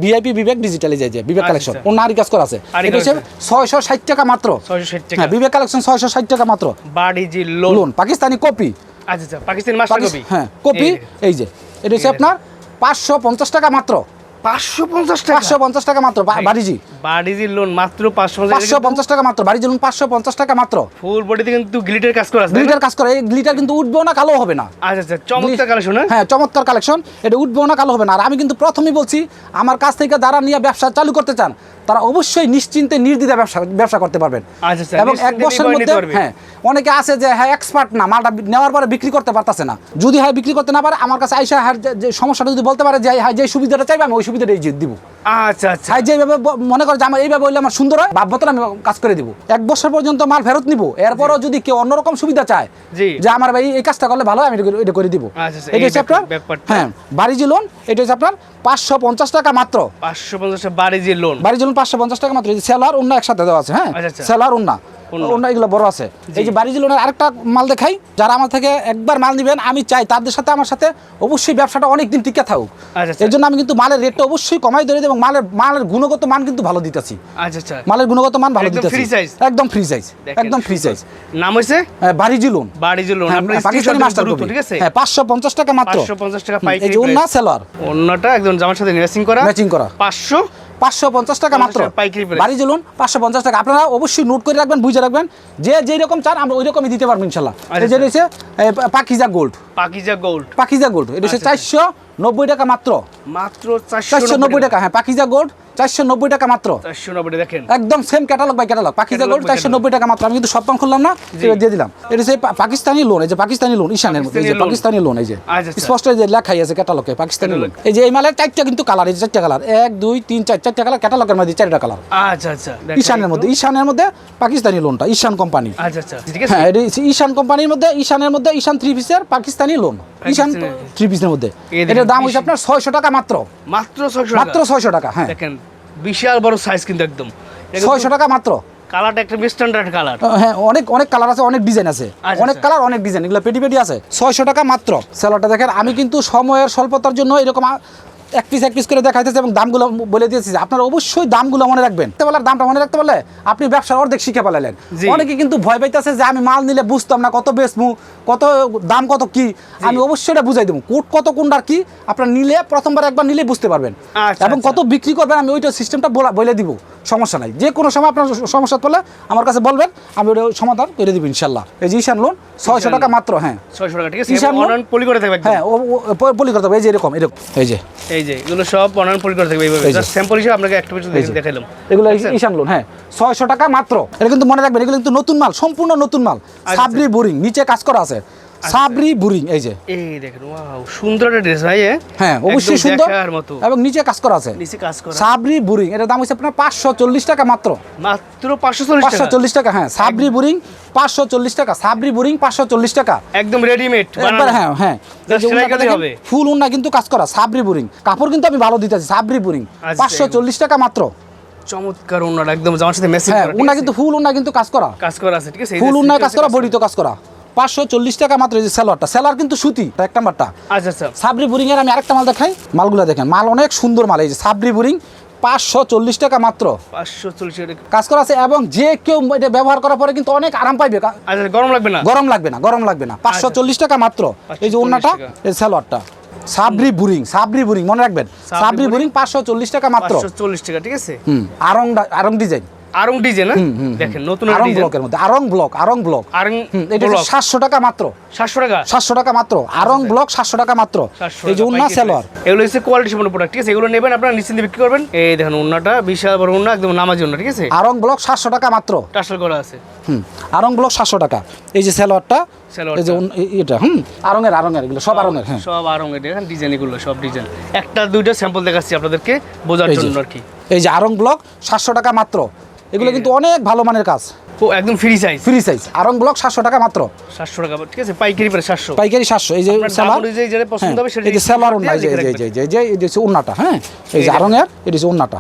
ভিআইপি বিবেক ডিজিটাল, এই যে বিবেক কালেকশন, ওন্না আরি কাজ করা আছে। এটা হচ্ছে 660 টাকা মাত্র। 660 টাকা। হ্যাঁ, বিবেক কালেকশন 660 টাকা মাত্র। বাডিজি লোন, পাকিস্তানি কপি। আচ্ছা, পাকিস্তানি মাস্টার কপি। হ্যাঁ, কপি। এই যে এটা হচ্ছে আপনার 550 টাকা মাত্র। 550 টাকা মাত্র। বাডিজি লোন মাত্র 550 টাকা মাত্র। বাড়িজি লোন 550 টাকা মাত্র। ফুল বডিতে কিন্তু গ্লিটার কাজ করা আছে। গ্লিটার কাজ করা, এই গ্লিটার কিন্তু উঠবেও না, কালো হবে না। আচ্ছা, চমৎকার কালেকশন। হ্যাঁ, চমৎকার কালেকশন। এটা উঠবেও না, কালো হবে না। আর আমি কিন্তু প্রথমেই বলছি, আমার কাছ থেকে যারা নিয়ে ব্যবসা চালু করতে চান, তারা অবশ্যই নিশ্চিন্তে নির্দ্বিধায় ব্যবসা করতে পারবেন। আচ্ছা, এবং এক বছরের মধ্যে, হ্যাঁ, অনেকে আছে যে হ্যাঁ এক্সপার্ট না, মালটা নেওয়ার পরে বিক্রি করতে পারতেছে না। যদি বিক্রি করতে না পারে, আমার কাছে আইসা যে সমস্যাটা যদি বলতে পারে যে যে সুবিধাটা চাইবে, আমি ওই সুবিধাটাই দিব। আচ্ছা আচ্ছা সাইজ যেভাবে মনে করে যে আমার এইভাবে হইলে আমার সুন্দর হয় ভাববো আমি কাজ করে দিব 1 বছর পর্যন্ত মাল ফেরত নিব এরপরও যদি কেউ অন্যরকম সুবিধা চায় জি যে আমার ভাই এই কাজটা করলে ভালো হয়, আমি এটা করে দিব। আচ্ছা, এটা হচ্ছে আপনার ব্যাপারটা। হ্যাঁ বাড়িজি লোন, এটা হচ্ছে আপনার 550 টাকা মাত্র। 550 টাকা বাড়িজি লোন, বাড়িজি লোন 550 টাকা মাত্র। এই যে সেলার অন্য একসাথে দেওয়া আছে, হ্যাঁ আচ্ছা, আচ্ছা। সেলার অন্য এগুলো বড় আছে। এই যে বাড়িজি লোনের আরেকটা মাল দেখাই, যারা আমার থেকে একবার মাল নেবেন আমি চাই তাদের সাথে আমার সাথে অবশ্যই ব্যবসাটা অনেক দিন টিকে থাকুক। আচ্ছা, আচ্ছা। এই জন্য আমি কিন্তু মালের রেটটা অবশ্যই কমাই ধরে দেব এবং মালের গুণগত মান কিন্তু ভালো দিতেছি। আচ্ছা আচ্ছা মালের গুণগত মান ভালো একদম দিতেছি, free size? একদম ফ্রি সাইজ, দেখেন, একদম ফ্রি সাইজ। নাম হইছে বাড়িজি লোন, বাড়িজি লোন। হ্যাঁ, আপনি পাকিস্তানি মাস্টার কপি, ঠিক আছে হ্যাঁ 550 টাকা মাত্র। 550 টাকা এই পাইকারি যে ওন্না সেলার, অন্যটা একদম জামার সাথে ম্যাচিং করা, ম্যাচিং করা 550 টাকা মাত্র। পাইকারি প্রাইস। বাড়িজি লোন 550 টাকা। আপনারা অবশ্যই নোট করে রাখবেন, বুঝে রাখবেন, যে যেই রকম চান আমরা ওই রকমই দিতে পারবো ইনশাআল্লাহ। এই যে রয়েছে Pakiza gold, Pakiza gold Pakiza gold, এটা হচ্ছে 490 টাকা মাত্র। মাত্র 490 টাকা, হ্যাঁ পাকিজা গোল্ড 490 টাকা মাত্র। 490 দেখেন একদম same catalogue by catalogue, Pakiza gold 490 টাকা মাত্র। আমি কিন্তু সব পান খুললাম না, এটা দিয়ে দিলাম। এটা হচ্ছে পাকিস্তানি লোন, এই যে পাকিস্তানি লোন ঈশানের মধ্যে, এই যে পাকিস্তানি লোন, এই যে আচ্ছা, আচ্ছা। স্পষ্ট এই যে লেখাই আছে ক্যাটালগে পাকিস্তানি লোন। এই যে এই মালের 4টা কিন্তু কালার, এই যে 4টা কালার, 1 2 3 4 4টা কালার ক্যাটালগের মধ্যে 4টা কালার। আচ্ছা আচ্ছা দেখেন ঈশানের মধ্যে পাকিস্তানি লোনটা, ঈশান কোম্পানি। আচ্ছা আচ্ছা ঠিক আছে হ্যাঁ এটা হচ্ছে ঈশান কোম্পানির মধ্যে, ঈশান 3 পিসের পাকিস্তানি লোন, ঈশান 3 পিসের মধ্যে। এই দেখেন, এটার দাম হচ্ছে আপনার 600 টাকা মাত্র, মাত্র 600 টাকা মাত্র 600 টাকা। হ্যাঁ দেখেন বিশাল বড় সাইজ কিন্তু একদম 600 টাকা মাত্র। কালারটা একটা স্ট্যান্ডার্ড কালার। হ্যাঁ অনেক কালার আছে, অনেক ডিজাইন আছে, আচ্ছা, অনেক কালার, অনেক ডিজাইন, এগুলো পেটি আছে। 600 টাকা মাত্র সেলারটা। দেখেন আমি কিন্তু সময়ের স্বল্পতার জন্য এরকম এক পিস করে দেখাইতেছে এবং দামগুলো বলে দিয়েছি। আপনারা অবশ্যই দামগুলো মনে রাখবেন, দামটা মনে রাখতে পারলে আপনি ব্যবসার অর্ধেক শিখে পালালেন। জি। অনেকে কিন্তু ভয় পাইতেছে যে আমি মাল নিলে বুঝতাম না কত বেচমু, কত দাম, কত কি। আমি অবশ্যই এটা বুঝাই দেবো, কোট কত কোনটার কি। আপনার নিলে প্রথমবার একবার নিলে বুঝতে পারবেন, আচ্ছা, এবং আচ্ছা। কত বিক্রি করবেন আমি ওইটা সিস্টেমটা বলে দিব। সমস্যা নাই, যে কোনো সময় আপনার সমস্যা পড়লে আমার কাছে বলবেন, আমি ওটা সমাধান করে দিব ইনশাল্লাহ। এই যে ঈশান লোন 600 টাকা মাত্র। হ্যাঁ 600 টাকা ঠিক আছে ঈশান লোন অনলাইন পলি করে থাকবে একদম হ্যাঁ পলি করতে হবে। এই যে এরকম এই যে এই যে এগুলো সব অনলাইন পলি করে থাকবে এইভাবে এই যে। জাস্ট স্যাম্পল হিসেবে আপনাকে একটা পিছু দেখাইলাম এগুলো ঈশান লোন, হ্যাঁ 600 টাকা মাত্র। এটা কিন্তু মনে রাখবেন, এগুলো কিন্তু নতুন মাল, সম্পূর্ণ নতুন মাল। সাবরি বোরিং নিচে কাজ করা আছে, সাবরি বোরিং। এই যে এই দেখেন ওয়াও সুন্দর একটা ড্রেস ভাই হ্যাঁ অবশ্যই একদম সুন্দর দেখার মতো। এবং নিচে কাজ করা আছে, নিচে কাজ করা সাবরি বোরিং। এটার দাম হচ্ছে আপনার 540 টাকা মাত্র, মাত্র 540 টাকা 540 টাকা। হ্যাঁ সাবরি বোরিং 540 টাকা, সাবরি বোরিং 540 টাকা একদম রেডিমেড একবার। হ্যাঁ হ্যাঁ Just সেলাই করলেই হবে। ফুল উন্না কিন্তু কাজ করা, সাবরি বোরিং। কাপড় কিন্তু আমি ভালো দিতেছি, সাবরি বোরিং আচ্ছা, 540 টাকা মাত্র। চমৎকার ওন্নাটা একদম জামার সাথে ম্যাচিং হ্যাঁ করা উন্না কিন্তু ফুল উন্না কিন্তু কাজ করা, কাজ করা আছে ঠিক আছে এই যে ফুল উন্নায় কাজ সিকোয়েন্সে করা, বডিতে কাজ করা। 540 টাকা মাত্র। এই যে সেলারটা, সেলার কিন্তু সুতি এক নাম্বারটা। আচ্ছা আচ্ছা সাবরি বোরিং এর আমি আরেকটা মাল দেখাই, মালগুলো দেখেন, মাল অনেক সুন্দর মাল। এই যে সাবরি বোরিং 540 টাকা মাত্র 540 টাকা কাজ করা আছে, এবং যে কেউ এটা ব্যবহার করার পরে কিন্তু অনেক আরাম পাইবে, আচ্ছা গরম লাগবে না গরম লাগবে না, গরম লাগবে না। 540 টাকা মাত্র। এই যে ওন্নাটা, 540 টাকা। এই সেলারটা সাবরি বোরিং মনে রাখবেন, সাবরি বোরিং 540 টাকা মাত্র। 540 টাকা ঠিক আছে আরং ডিজাইন, আরং ডিজাইন দেখেন নতুন আরং ডিজাইন ব্লকের মধ্যে, আরং ব্লক আরং এটা হচ্ছে 700 টাকা মাত্র, 700 টাকা 700 টাকা মাত্র। আরং ব্লক 700 টাকা মাত্র। 700 এই যে টাকা উন্না পাইকারি সেলোয়ার, price। এগুলো হচ্ছে কোয়ালিটি সম্পন্ন প্রোডাক্ট ঠিক আছে এগুলো নেবেন আপনারা নিশ্চিন্তে বিক্রি করবেন এই দেখেন উন্নাটা বিশাল বড় উন্না একদম নামার জন্য ঠিক আছে আরং ব্লক 700 টাকা মাত্র। টাসেল করা আছে আরং ব্লক 700 টাকা। এই যে সেলোয়ারটা, সালোয়ারটা। এই যে এটা আরঙের এগুলো সব আরঙের। হ্যাঁ সব আরং এর দেখেন ডিজাইন এগুলো সব ডিজাইন একটা দুইটা স্যাম্পল দেখাচ্ছি আপনাদেরকে বোঝার এই যে। জন্য আর কি এই যে আরং ব্লক 700 টাকা মাত্র। এগুলো কিন্তু অনেক ভালো মানের কাজ, ও একদম free size free size. Aarong block 700 টাকা মাত্র, 700 টাকা ঠিক আছে পাইকারি প্রায় 700 পাইকারি 700। এই যে আপনার দাম সেলার, অনুযায়ী যেটা পছন্দ হবে সেটা এই যে সেলার উন্না, এই যে এই যে উন্নাটা, হ্যাঁ এই যে আরঙের, এটা হচ্ছে উন্নাটা।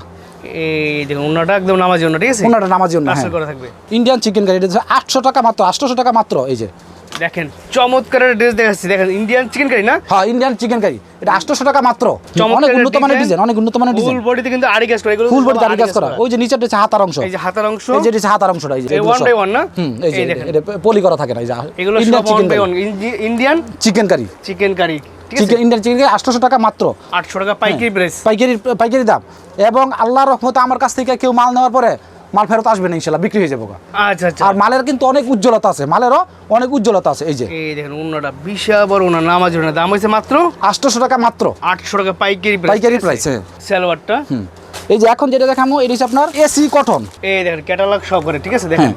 এই দেখুন উন্নাটা একদম নামার জন্য ঠিক আছে উন্নাটা নামার জন্য। টাসেল হ্যাঁ করা থাকবে ইন্ডিয়ান চিকেন কারি, এটা হচ্ছে 800 টাকা মাত্র, 800 টাকা মাত্র। এই যে দেখেন চমৎকার ড্রেস দেখাচ্ছি দেখেন ইন্ডিয়ান চিকেন কারি না হ্যাঁ ইন্ডিয়ান চিকেন কারি, এটা 800 টাকা মাত্র। চমৎকার অনেক উন্নত মানের design, ডিজাইন, অনেক উন্নত মানের ফুল ডিজাইন, বডিতে কিন্তু আড়ি কাজ করা এগুলো ফুল বডি সব দাড়ি আড়ি কাজ করা। ওই যে নিচেরটা হচ্ছে হাতার অংশ, এই যে হাতার অংশ এই যে এটা হচ্ছে হাতার অংশটা, এই যে এই এগুলো ওয়ান সব। বাই ওয়ান না এই যে এই দেখেন এটা পলি করা থাকে না। এই যে এগুলো ইন্ডিয়ান সব one chicken by curry, one Indian chicken curry, chicken curry ঠিক আছে চিকেন ইন্ডিয়ান চিকেন কারি 800 টাকা মাত্র, 800 টাকা পাইকারি প্রাইস পাইকারি দাম। এবং আল্লাহর রহমতে আমার কাছ থেকে কেউ মাল নেওয়ার পরে মাল ফেরত আসবে না ইনশাআল্লাহ, বিক্রি হয়ে যাবে। আচ্ছা আচ্ছা আর মালের কিন্তু অনেক উজ্জ্বলতা আছে, মালেরও অনেক উজ্জ্বলতা আছে। এই যে এই দেখেন উন্নাটা বিশাল বড় উন্না নামার জন্য দাম হয়েছে মাত্র 800 টাকা মাত্র, 800 টাকা পাইকারি পাইকারি প্রাইস। হ্যাঁ সালোয়ারটা এই যে এখন যেটা দেখাবো এটা হচ্ছে আপনার এসি কটন। এই দেখেন ক্যাটালগ সব করে, ঠিক আছে দেখেন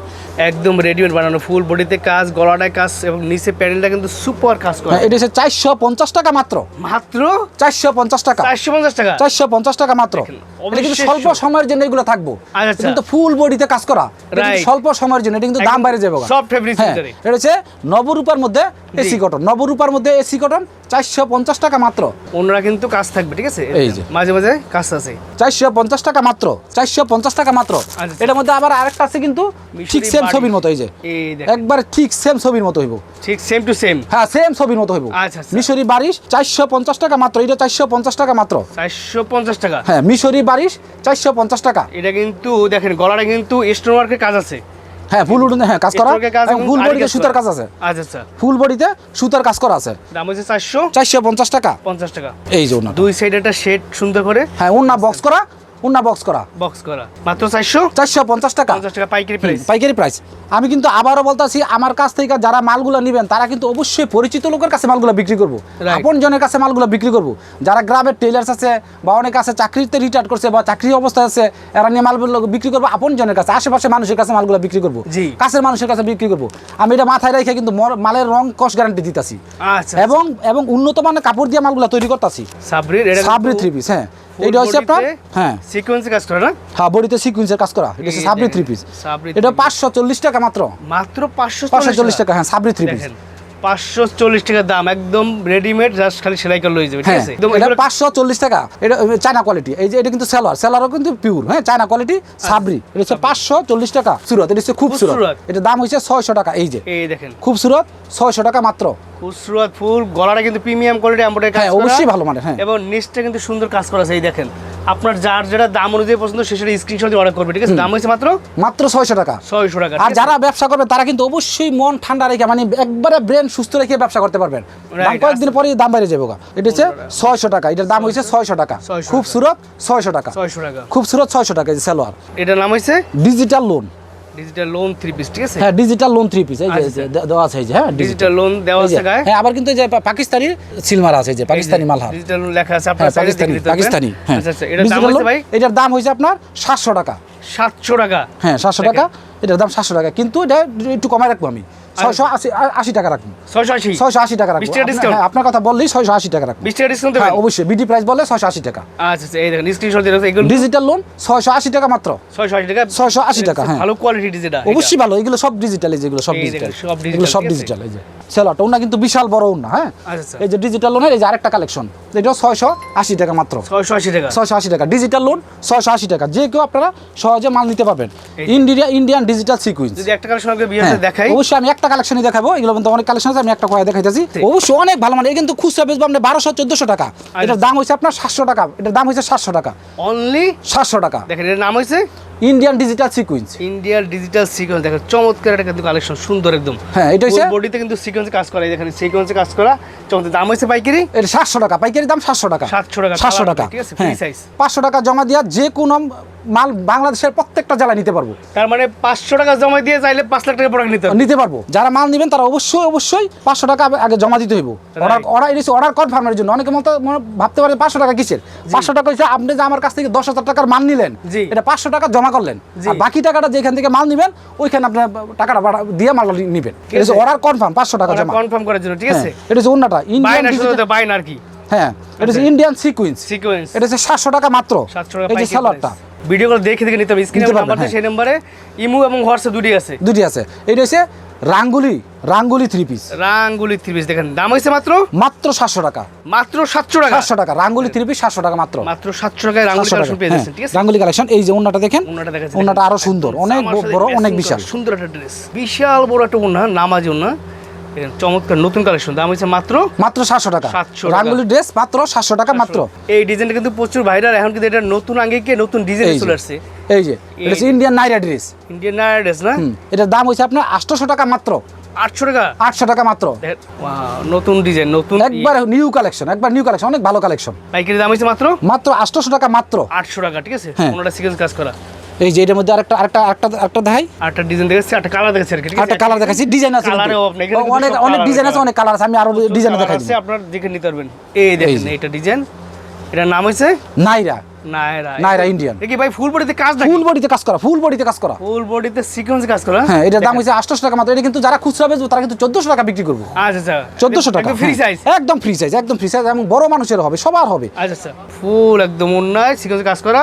একদম রেডিমেড বানানো, ফুল বডিতে কাজ, গলাটায় কাজ এবং নিচে প্যানেলটা কিন্তু সুপার কাজ করে। এটা হচ্ছে 450 টাকা মাত্র। মাত্র 450 টাকা। 450 টাকা। 450 টাকা মাত্র। এটা কিন্তু স্বল্প সময়ের জন্য এগুলো থাকবো। আচ্ছা। কিন্তু ফুল বডিতে কাজ করা। এটা কিন্তু স্বল্প সময়ের জন্য, এটা কিন্তু দাম বাইরে যাবে। সব ফেব্রিক ভিতরে। এটা হচ্ছে নবরূপার মধ্যে এসি কটন। নবরূপার মধ্যে এসি কটন 450 টাকা মাত্র। ওনারা কিন্তু কাজ থাকবে, ঠিক আছে এই যে মাঝে মাঝে কাজ আছে। 450 টাকা মাত্র। 450 টাকা মাত্র। এটার মধ্যে আবার আরেকটা আছে কিন্তু ঠিক সেম ছবির মতো। এই যে একবার ঠিক সেম ছবির মতো হইব। ঠিক সেম টু সেম। হ্যাঁ সেম ছবির মতো হইব। আচ্ছা। মিশরি বারিশ 450 টাকা মাত্র। এটা 450 টাকা মাত্র। 450 টাকা। হ্যাঁ মিশরি বারিশ 450 টাকা। এটা কিন্তু দেখেন গলাটা কিন্তু স্টোন ওয়ার্কের কাজ আছে। হ্যাঁ ফুল উডনে হ্যাঁ কাজ করা এবং ফুল বডিতে সুতার কাজ আছে। আচ্ছা। ফুল বডিতে সুতার কাজ করা আছে। দাম হচ্ছে 450 টাকা। 50 টাকা। এই যে ওনা দুই সাইডে একটা শেড সুন্দর করে। হ্যাঁ ওনা বক্স করা, ওনা বক্স করা। বক্স করা মাত্র 450 টাকা। 50 টাকা পাইকারি প্রাইস। পাইকারি প্রাইস। আমি কিন্তু আবারও বলতাছি আমার কাছ থেকে যারা মালগুলো নেবেন তারা কিন্তু অবশ্যই পরিচিত লোকের কাছে মালগুলো বিক্রি করব। আপন জনের কাছে মালগুলো বিক্রি করব। যারা গ্রামের টেলার্স আছে বা অনেক আছে চাকরিতে রিটায়ার করছে বা চাকরি অবস্থায় আছে, এরা নিয়ে মালগুলো বিক্রি করবো আপন জনের কাছে, আশেপাশে মানুষের কাছে মালগুলো বিক্রি করব। কাছের মানুষের কাছে বিক্রি করব। আমি এটা মাথায় রেখে কিন্তু মালের রং কস গ্যারান্টি দিতাছি। আচ্ছা। এবং উন্নত মানের কাপড় দিয়ে মালগুলো তৈরি করতাছি। Sabri three piece. হ্যাঁ এটা হচ্ছে আপনার হ্যাঁ সিকোয়েন্সে কাজ করা না? হ্যাঁ বডিতে সিকোয়েন্সের কাজ করা। এটা হচ্ছে সাবরি থ্রি পিস। এটা 540 টাকা মাত্র। মাত্র 540 টাকা। হ্যাঁ সাবরি থ্রি পিস 540 টাকা দাম, একদম রেডিমেড, জাস্ট খালি সেলাই করে লয়ে যাবে, ঠিক আছে? এটা 540 টাকা। এটা চায়না কোয়ালিটি। এই যে এটা কিন্তু সেলারও কিন্তু পিওর। হ্যাঁ চায়না কোয়ালিটি সাবরি। এটা হচ্ছে 540 টাকা। সুরত এটা হচ্ছে খুবসুরত। এটা দাম হচ্ছে 600 টাকা। এই যে এই দেখেন খুবসুরত 600 টাকা মাত্র। খুবসুরত ফুল, গলাটা কিন্তু প্রিমিয়াম কোয়ালিটি এমব্রয়ডারি কাজ করা। হ্যাঁ অবশ্যই ভালো মানের। হ্যাঁ এবং নিচটা কিন্তু সুন্দর কাজ করা আছে। এই দেখেন আপনার যার যেটা দাম অনুযায়ী পছন্দ সেটা স্ক্রিনশট দিয়ে অর্ডার করবে, ঠিক আছে? দাম হচ্ছে মাত্র 600 টাকা। 600 টাকা। আর যারা ব্যবসা করবে তারা কিন্তু অবশ্যই মন ঠান্ডা রেখে মানে একবারে ব্রেন সুস্থ রেখে ব্যবসা করতে পারবেন। দাম কয়েকদিন পরেই দাম বাইরে যাবে। এটা হচ্ছে 600 টাকা। এটার দাম হচ্ছে 600 টাকা। খুবসুরত 600 টাকা। 600 টাকা। খুবসুরত 600 টাকা। এই যে সালোয়ার। এটার নাম হচ্ছে digital loan. Digital loan three piece, ঠিক আছে? হ্যাঁ ডিজিটাল লোন থ্রি পিস। এই যে দেওয়া আছে। এই যে হ্যাঁ ডিজিটাল লোন দেওয়া আছে গায়ে। হ্যাঁ আবার কিন্তু এই যে পাকিস্তানি সিলমার আছে। এই যে পাকিস্তানি মাল। ডিজিটাল লোন লেখা আছে আপনার সাইডে পাকিস্তানি। হ্যাঁ আচ্ছা এটার দাম হচ্ছে ভাই? এটার দাম হইছে আপনার 700 টাকা। 700 টাকা। হ্যাঁ 700 টাকা। এটার দাম 700 টাকা, কিন্তু এটা একটু কমায় রাখবো আমি। 680 টাকা রাখবো। 680 টাকা রাখবো। হ্যাঁ আপনার কথা বললেই 680 টাকা রাখবো। 20 টাকা ডিসকাউন্ট দেবেন? হ্যাঁ অবশ্যই। বিডি প্রাইস বলে 680 টাকা। আচ্ছা এই দেখেন স্ক্রিনশট দিয়ে রাখুন। এগুলো ডিজিটাল লোন 680 টাকা মাত্র। 680 টাকা। 680 টাকা। হ্যাঁ ভালো কোয়ালিটি ডিজিটাল। অবশ্যই ভালো। এগুলো সব ডিজিটাল। এই যেগুলো সব ডিজিটাল। এগুলো সব ডিজিটাল। এই যে সেলারটা ওনা কিন্তু বিশাল বড় ওনা। হ্যাঁ এই যে ডিজিটাল লোনের এই যে আরেকটা কালেকশন, এটাও 680 টাকা মাত্র। 680 টাকা। 680 টাকা ডিজিটাল লোন। 680 টাকা। যে কেউ আপনারা সহজে মাল নিতে পারবেন। Indian digital sequence. যদি একটা কালেকশন আপনাকে বিয়াতে দেখাই, অবশ্যই আমি একটা কালেকশনই দেখাবো। এগুলো কিন্তু অনেক কালেকশন আছে, আমি একটা কয়ে দেখাইতেছি। অবশ্যই অনেক ভালো মানে। এই কিন্তু খুচরা বেচবো আপনি 1200-1400 টাকা। এটার দাম হইছে আপনার 700 টাকা। এটার দাম হইছে 700 টাকা। অনলি 700 টাকা। দেখেন এর নাম হইছে Indian digital sequence. Indian digital sequence. দেখেন চমৎকার একটা কিন্তু কালেকশন, সুন্দর একদম। হ্যাঁ এটা হইছে বডিতে কিন্তু সিকোয়েন্সে কাজ করা। এই দেখেন সিকোয়েন্সে কাজ করা চমৎকার। দাম হইছে পাইকারি এটা 700 টাকা। পাইকারি দাম 700 টাকা। 700 টাকা। 700 টাকা, ঠিক আছে? Free size. 500 টাকা জমা দিয়া যে কোনো মাল বাংলাদেশের প্রত্যেকটা জেলায় নিতে পারবো। তার মানে 500 টাকা জমা দিয়ে চাইলে 5 লাখ টাকা প্রোডাক্ট নিতে পারবো। যারা মাল নেবেন তারা অবশ্যই 500 টাকা আগে জমা দিতে হইব। অর্ডার কনফার্মের জন্য। অনেকে ভাবতে পারে 500 টাকা কিসের। 500 টাকা হচ্ছে আপনি যে আমার কাছ থেকে 10,000 টাকার মাল নিলেন, এটা 500 টাকা জমা করলেন। আর বাকি টাকাটা যেখান থেকে মাল নিবেন ওইখানে আপনার টাকাটা দিয়ে মাল নিবেন। এটা হচ্ছে অর্ডার কনফার্ম 500 টাকা জমা। কনফার্ম করার জন্য, ঠিক আছে? এটা হচ্ছে অন্যটা ইন্ডিয়ান বাইন আর কি। হ্যাঁ এটা হচ্ছে ইন্ডিয়ান সিকোয়েন্স। এটা হচ্ছে 700 টাকা মাত্র। 700 টাকা। এই যে সালোয়ারটা ভিডিওগুলো দেখে নিতে হবে। স্ক্রিনে নাম্বার আছে, সেই নম্বরে ইমো এবং হোয়াটসঅ্যাপ দুটি আছে। এটা হচ্ছে রাঙ্গুলি থ্রি পিস। রাঙ্গুলি থ্রি পিস দেখেন দাম হইছে মাত্র 700 টাকা। মাত্র 700 টাকা। 700 টাকা রাঙ্গুলি থ্রি পিস 700 টাকা মাত্র। 700 টাকায় রাঙ্গুলি কালেকশন পেয়ে যাচ্ছেন, ঠিক আছে? রাঙ্গুলি কালেকশন। এই যে ওন্নাটা দেখেন। ওন্নাটা আরো সুন্দর, অনেক বড়, অনেক বিশাল। সুন্দর একটা ড্রেস, বিশাল বড় একটা ওন্না, নামাজি ওন্না। চমৎকার নতুন কালেকশন। দাম হচ্ছে মাত্র 700 টাকা। রাঙ্গুলি ড্রেস মাত্র 700 টাকা মাত্র। এই ডিজাইনটা কিন্তু প্রচুর ভাইরাল। এখন কিন্তু এটা নতুন আঙ্গিকে নতুন ডিজাইন চলে আসছে। এই যে এটা হচ্ছে ইন্ডিয়ান নাইরা ড্রেস। ইন্ডিয়ান নাইরা ড্রেস না? এটার দাম হচ্ছে আপনার 800 টাকা মাত্র। 800 টাকা। 800 টাকা মাত্র। নতুন ডিজাইন, নতুন একবার নিউ কালেকশন, অনেক ভালো কালেকশন। পাইকারি দাম হচ্ছে মাত্র 800 টাকা মাত্র। 800 টাকা, ঠিক আছে? ওনাটা সিকোয়েন্স কাজ করা। এই যে এটার মধ্যে আরেকটা দেখাই। আরেকটা ডিজাইন দেখাচ্ছি, একটা কালার দেখাচ্ছি আর কি, ঠিক আছে? একটা কালার দেখাচ্ছি, ডিজাইন আছে। অনেক ডিজাইন আছে, অনেক কালার আছে। আমি আরো ডিজাইন দেখাচ্ছি, আপনারা দেখে নিতে পারবেন। এই দেখেন এটা ডিজাইন। এটার নাম হচ্ছে নাইরা। নায়রা ইন্ডিয়ান। কি ভাই ফুল বডিতে কাজ নাকি? ফুল বডিতে কাজ করা, ফুল বডিতে কাজ করা। ফুল বডিতে সিকোয়েন্স কাজ করা। হ্যাঁ, এটার দাম হইছে 800 টাকা মাত্র। এটা কিন্তু যারা খুচরা বেচবে তারা কিন্তু 1400 টাকা বিক্রি করবে। আচ্ছা আচ্ছা, 1400 টাকা একদম ফ্রি সাইজ। একদম ফ্রি সাইজ, একদম ফ্রি সাইজ, এবং বড় মানুষের হবে, সবার হবে। আচ্ছা আচ্ছা, ফুল একদম অন্যায় সিকোয়েন্স কাজ করা,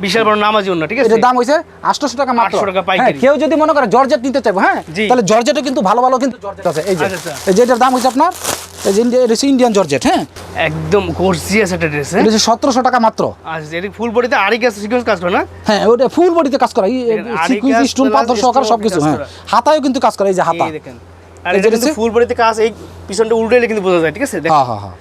বিশাল বড় নামাজি ওন্না, ঠিক আছে? এটার দাম হইছে 800 টাকা মাত্র। 800 টাকা পাইকারি। কেউ যদি মনে করে জর্জেট নিতে চাইবো, হ্যাঁ, জি। তাহলে জর্জেটও কিন্তু ভালো ভালো কিন্তু জর্জেট আছে। এই যে আচ্ছা, এই যে এটার দাম হইছে আপনার, এই যে ইন্ডিয়ান জর্জেট, হ্যাঁ, একদম গর্জিয়াস একটা ড্রেস। এটা হচ্ছে 1700 টাকা মাত্র। আচ্ছা, এটা ফুল বডিতে আরি কাজ সিকোয়েন্স কাজ করা না? হ্যাঁ, ওটা ফুল বডিতে কাজ করা, আরি সিকুয়েন্স, কাজ স্টোন, plus পাথর সহকারে stone সবকিছু। কাজ হ্যাঁ, করা। হাতায়ও কিন্তু কাজ করা, এই যে হাতা। এই দেখেন, আর এটা কিন্তু ফুল বডিতে কাজ, এই পিছনটা উল্টাইলে কিন্তু বোঝা যায়, ঠিক আছে? দেখেন, হ্যাঁ হ্যাঁ হ্যাঁ,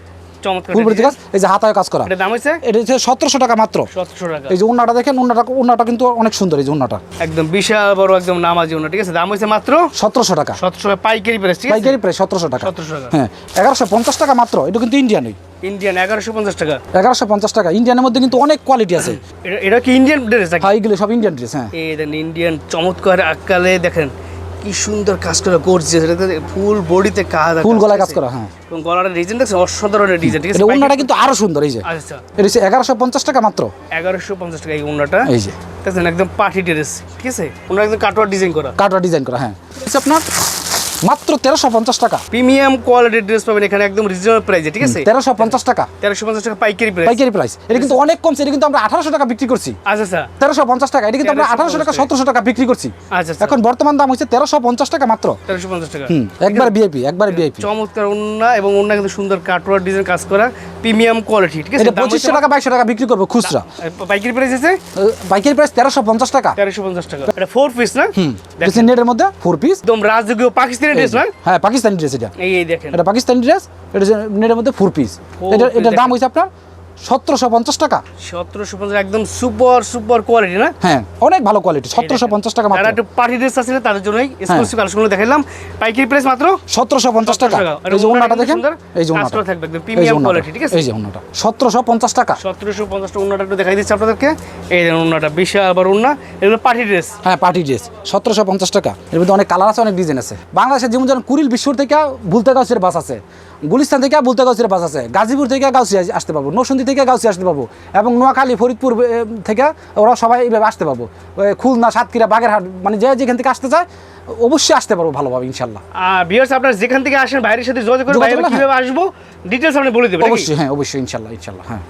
চমৎকার ফুল বডিতে কাজ, এই যে হাতায় কাজ করা। এটা দাম হইছে এটা হচ্ছে 1700 টাকা মাত্র। 1700 টাকা। এই যে ওন্নাটা দেখেন, ওন্নাটা কিন্তু অনেক সুন্দর। এই যে ওন্নাটা একদম বিশাল বড় একদম নামাজি ওন্না, ঠিক আছে? দাম হইছে মাত্র 1700 টাকা 1700 টাকা পাইকারি প্রাইস, ঠিক আছে? পাইকারি প্রায় 1700 টাকা। 1700 টাকা। হ্যাঁ, 1150 টাকা মাত্র। এটা কিন্তু ইন্ডিয়ানই, ইন্ডিয়ান 1150 টাকা। 1150 টাকা। ইন্ডিয়ানের মধ্যে কিন্তু অনেক কোয়ালিটি আছে। এটা কি ইন্ডিয়ান ড্রেস নাকি? হ্যাঁ, এগুলো সব ইন্ডিয়ান ড্রেস। হ্যাঁ, এই দেখেন ইন্ডিয়ান চমৎকার আকালে দেখেন কি সুন্দর কাজ করা গর্জিয়াস, এটাতে ফুল বডিতে কাজ, ফুল গলায় কাজ করা। হ্যাঁ, এবং গলার ডিজাইন দেখছেন অসাধারণ ডিজাইন, ঠিক আছে? এটা ওন্নাটা কিন্তু আরো সুন্দর। এই যে আচ্ছা, এটা হচ্ছে 1150 টাকা মাত্র। 1150 টাকা এই ওন্নাটা। এই যে দেখছেন একদম পার্টি ড্রেস, ঠিক আছে? ওন্না একদম কাটওয়ার ডিজাইন করা, কাটওয়ার ডিজাইন করা। হ্যাঁ, এটা আপনার মাত্র 1350 টাকা। প্রিমিয়াম কোয়ালিটির ড্রেস পাবেন এখানে একদম রিজনেবল প্রাইসে, ঠিক আছে? 1350 টাকা 1350 টাকা পাইকারি প্রাইস। পাইকারি প্রাইস। এটা কিন্তু অনেক কমছে। এটা কিন্তু আমরা 1800 টাকা বিক্রি করছি। আচ্ছা আচ্ছা 1350 টাকা। এটা কিন্তু আমরা 1800 টাকা 1700 টাকা বিক্রি করছি। আচ্ছা আচ্ছা, এখন বর্তমান দাম হচ্ছে 1350 টাকা মাত্র। 1350 টাকা। একবার ভিআইপি, একবার ভিআইপি। চমৎকার ওন্না, এবং ওন্না কিন্তু সুন্দর কাটওয়ার ডিজাইন কাজ করা, প্রিমিয়াম কোয়ালিটি, ঠিক আছে? এটা 2500 টাকা 2200 টাকা বিক্রি করবো খুচরা। পাইকারি প্রাইস আছে পাইকারি প্রাইস 1350 টাকা। 1350 টাকা। এটা 4 পিস না? দেখেন নেটের মধ্যে 4 পিস। একদম রাজকীয় পাকিস্তানি ড্রেস না? হ্যাঁ, পাকিস্তানি ড্রেস। এটা এই দেখেন, এটা পাকিস্তানি ড্রেস। এটা নেটের মধ্যে 4 পিস। এটার দাম হইছে আপনার 1750 টাকা। 1750 একদম সুপার সুপার কোয়ালিটি না? হ্যাঁ, অনেক ভালো কোয়ালিটি। 1750 টাকা মাত্র। যারা একটু পার্টি ড্রেস আছে তাদের জন্যই এক্সক্লুসিভ কালেকশনগুলো দেখাইলাম। পাইকারি প্রাইস মাত্র 1750 টাকা। এই যে ওন্নাটা দেখেন, এই যে ওন্নাটা থাকবে একদম প্রিমিয়াম কোয়ালিটি, ঠিক আছে? এই যে ওন্নাটা 1750 টাকা। 1750 টাকা ওন্নাটা একটু দেখাই দিচ্ছি আপনাদেরকে। এই দেখুন ওন্নাটা বিশাল আবার ওন্না, এগুলো পার্টি ড্রেস। হ্যাঁ, পার্টি ড্রেস 1750 টাকা। এর মধ্যে অনেক কালার আছে, অনেক ডিজাইন আছে। বাংলাদেশে যেমন কুড়িল বিশ্বর থেকে ভুলতেগাঁওয়ের বাস আছে, গুলিস্তান থেকে ভুলতেগাঁওয়ের বাস আছে, গাজীপুর থেকে গাউসিয়া আসতে পারবো, নরসিংদী থেকে গাউসিয়া আসতে পারবো, এবং নোয়াখালী, ফরিদপুর থেকে ওরা সবাই এইভাবে আসতে পারবো। খুলনা, সাতক্ষীরা, বাগেরহাট, মানে যে যেখান থেকে আসতে চায় অবশ্যই আসতে পারবো ভালোভাবে ইনশাল্লাহ। ভিউয়ার্স, আপনারা যেখান থেকে আসেন বাইরের সাথে যোগাযোগ করে, যোগাযোগ করলে, কিভাবে আসবো ডিটেইলস আপনি বলে দেবেন নাকি? অবশ্যই, হ্যাঁ, অবশ্যই ইনশাল্লাহ, ইনশাল্লাহ। হ্যাঁ।